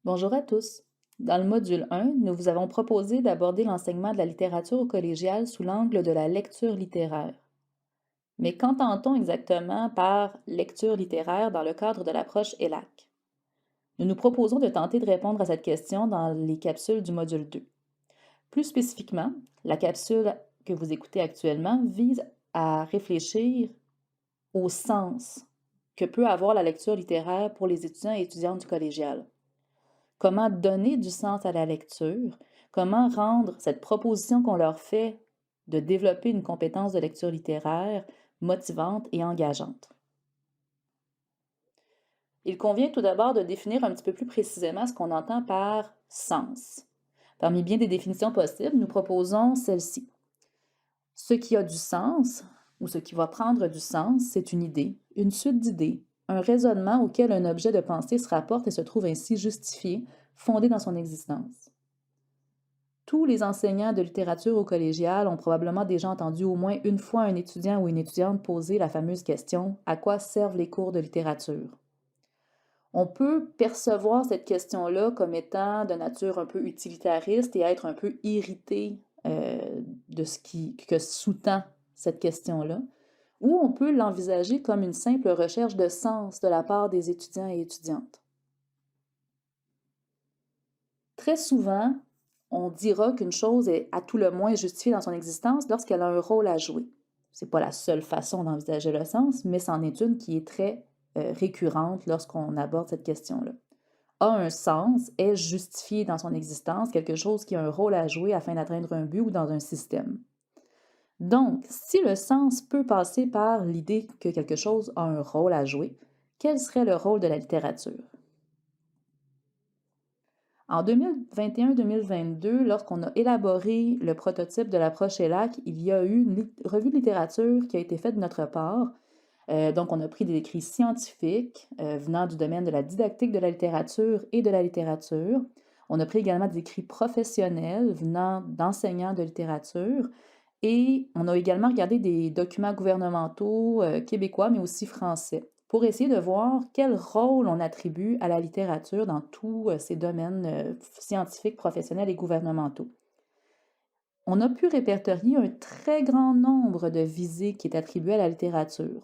Bonjour à tous. Dans le module 1, nous vous avons proposé d'aborder l'enseignement de la littérature au collégial sous l'angle de la lecture littéraire. Mais qu'entend-on exactement par lecture littéraire dans le cadre de l'approche ELAC? Nous nous proposons de tenter de répondre à cette question dans les capsules du module 2. Plus spécifiquement, la capsule que vous écoutez actuellement vise à réfléchir au sens que peut avoir la lecture littéraire pour les étudiants et étudiantes du collégial. Comment donner du sens à la lecture? Comment rendre cette proposition qu'on leur fait de développer une compétence de lecture littéraire motivante et engageante? Il convient tout d'abord de définir un petit peu plus précisément ce qu'on entend par sens. Parmi bien des définitions possibles, nous proposons celle-ci. Ce qui a du sens, ou ce qui va prendre du sens, c'est une idée, une suite d'idées, un raisonnement auquel un objet de pensée se rapporte et se trouve ainsi justifié, fondé dans son existence. Tous les enseignants de littérature au collégial ont probablement déjà entendu au moins une fois un étudiant ou une étudiante poser la fameuse question: à quoi servent les cours de littérature? On peut percevoir cette question-là comme étant de nature un peu utilitariste et être un peu irrité de que sous-tend cette question-là, ou on peut l'envisager comme une simple recherche de sens de la part des étudiants et étudiantes. Très souvent, on dira qu'une chose est à tout le moins justifiée dans son existence lorsqu'elle a un rôle à jouer. C'est pas la seule façon d'envisager le sens, mais c'en est une qui est très récurrente lorsqu'on aborde cette question-là. A un sens, est justifié dans son existence, quelque chose qui a un rôle à jouer afin d'atteindre un but ou dans un système. Donc, si le sens peut passer par l'idée que quelque chose a un rôle à jouer, quel serait le rôle de la littérature? En 2021-2022, lorsqu'on a élaboré le prototype de l'approche ELAC, il y a eu une revue de littérature qui a été faite de notre part. Donc, on a pris des écrits scientifiques venant du domaine de la didactique de la littérature et de la littérature. On a pris également des écrits professionnels venant d'enseignants de littérature. Et on a également regardé des documents gouvernementaux québécois, mais aussi français, pour essayer de voir quel rôle on attribue à la littérature dans tous ces domaines scientifiques, professionnels et gouvernementaux. On a pu répertorier un très grand nombre de visées qui est attribué à la littérature.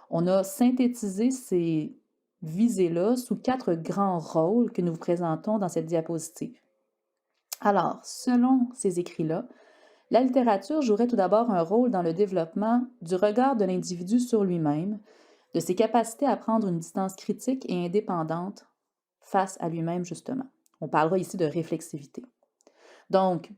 On a synthétisé ces visées-là sous 4 grands rôles que nous vous présentons dans cette diapositive. Alors, selon ces écrits-là, la littérature jouerait tout d'abord un rôle dans le développement du regard de l'individu sur lui-même, de ses capacités à prendre une distance critique et indépendante face à lui-même, justement. On parlera ici de réflexivité. Donc,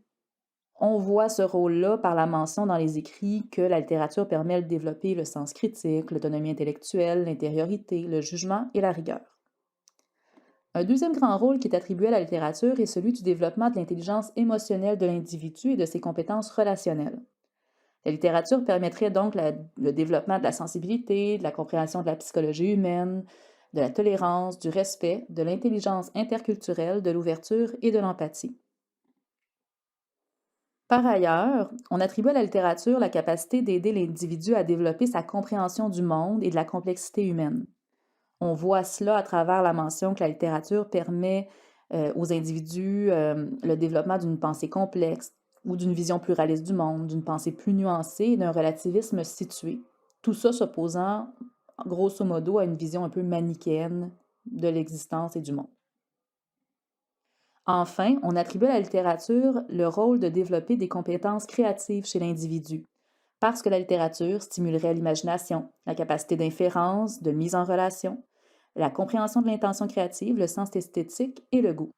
on voit ce rôle-là par la mention dans les écrits que la littérature permet de développer le sens critique, l'autonomie intellectuelle, l'intériorité, le jugement et la rigueur. Un deuxième grand rôle qui est attribué à la littérature est celui du développement de l'intelligence émotionnelle de l'individu et de ses compétences relationnelles. La littérature permettrait donc le développement de la sensibilité, de la compréhension de la psychologie humaine, de la tolérance, du respect, de l'intelligence interculturelle, de l'ouverture et de l'empathie. Par ailleurs, on attribue à la littérature la capacité d'aider l'individu à développer sa compréhension du monde et de la complexité humaine. On voit cela à travers la mention que la littérature permet aux individus le développement d'une pensée complexe ou d'une vision pluraliste du monde, d'une pensée plus nuancée et d'un relativisme situé. Tout ça s'opposant, grosso modo, à une vision un peu manichéenne de l'existence et du monde. Enfin, on attribue à la littérature le rôle de développer des compétences créatives chez l'individu, parce que la littérature stimulerait l'imagination, la capacité d'inférence, de mise en relation, la compréhension de l'intention créative, le sens esthétique et le goût.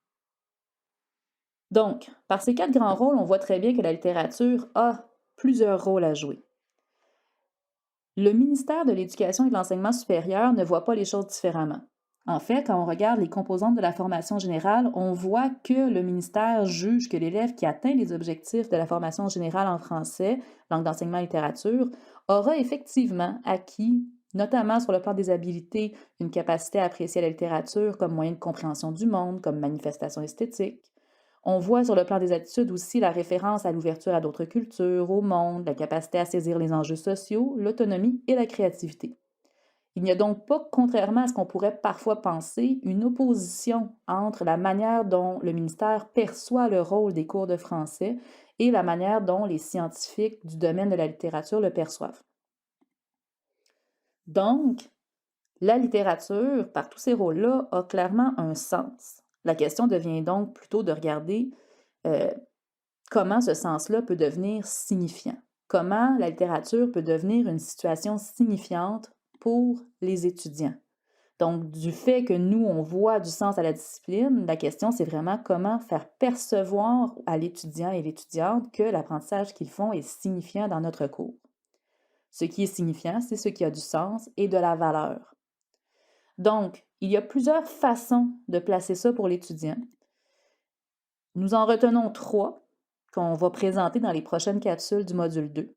Donc, par ces 4 grands rôles, on voit très bien que la littérature a plusieurs rôles à jouer. Le ministère de l'Éducation et de l'Enseignement supérieur ne voit pas les choses différemment. En fait, quand on regarde les composantes de la formation générale, on voit que le ministère juge que l'élève qui atteint les objectifs de la formation générale en français, langue d'enseignement et littérature, aura effectivement acquis, notamment sur le plan des habiletés, une capacité à apprécier la littérature comme moyen de compréhension du monde, comme manifestation esthétique. On voit sur le plan des attitudes aussi la référence à l'ouverture à d'autres cultures, au monde, la capacité à saisir les enjeux sociaux, l'autonomie et la créativité. Il n'y a donc pas, contrairement à ce qu'on pourrait parfois penser, une opposition entre la manière dont le ministère perçoit le rôle des cours de français et la manière dont les scientifiques du domaine de la littérature le perçoivent. Donc, la littérature, par tous ces rôles-là, a clairement un sens. La question devient donc plutôt de regarder comment ce sens-là peut devenir signifiant. Comment la littérature peut devenir une situation signifiante pour les étudiants. Donc, du fait que nous, on voit du sens à la discipline, la question, c'est vraiment comment faire percevoir à l'étudiant et l'étudiante que l'apprentissage qu'ils font est signifiant dans notre cours. Ce qui est signifiant, c'est ce qui a du sens et de la valeur. Donc, il y a plusieurs façons de placer ça pour l'étudiant. Nous en retenons 3 qu'on va présenter dans les prochaines capsules du module 2.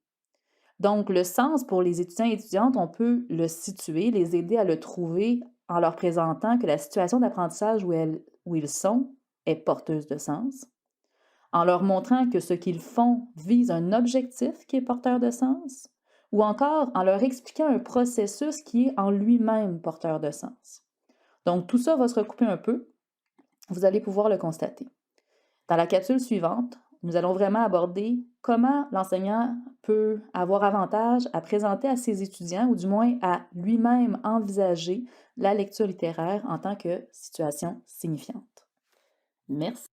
Donc, le sens pour les étudiants et étudiantes, on peut le situer, les aider à le trouver en leur présentant que la situation d'apprentissage où ils sont est porteuse de sens, en leur montrant que ce qu'ils font vise un objectif qui est porteur de sens, ou encore en leur expliquant un processus qui est en lui-même porteur de sens. Donc, tout ça va se recouper un peu. Vous allez pouvoir le constater. Dans la capsule suivante, nous allons vraiment aborder comment l'enseignant peut avoir avantage à présenter à ses étudiants, ou du moins à lui-même envisager la lecture littéraire en tant que situation signifiante. Merci.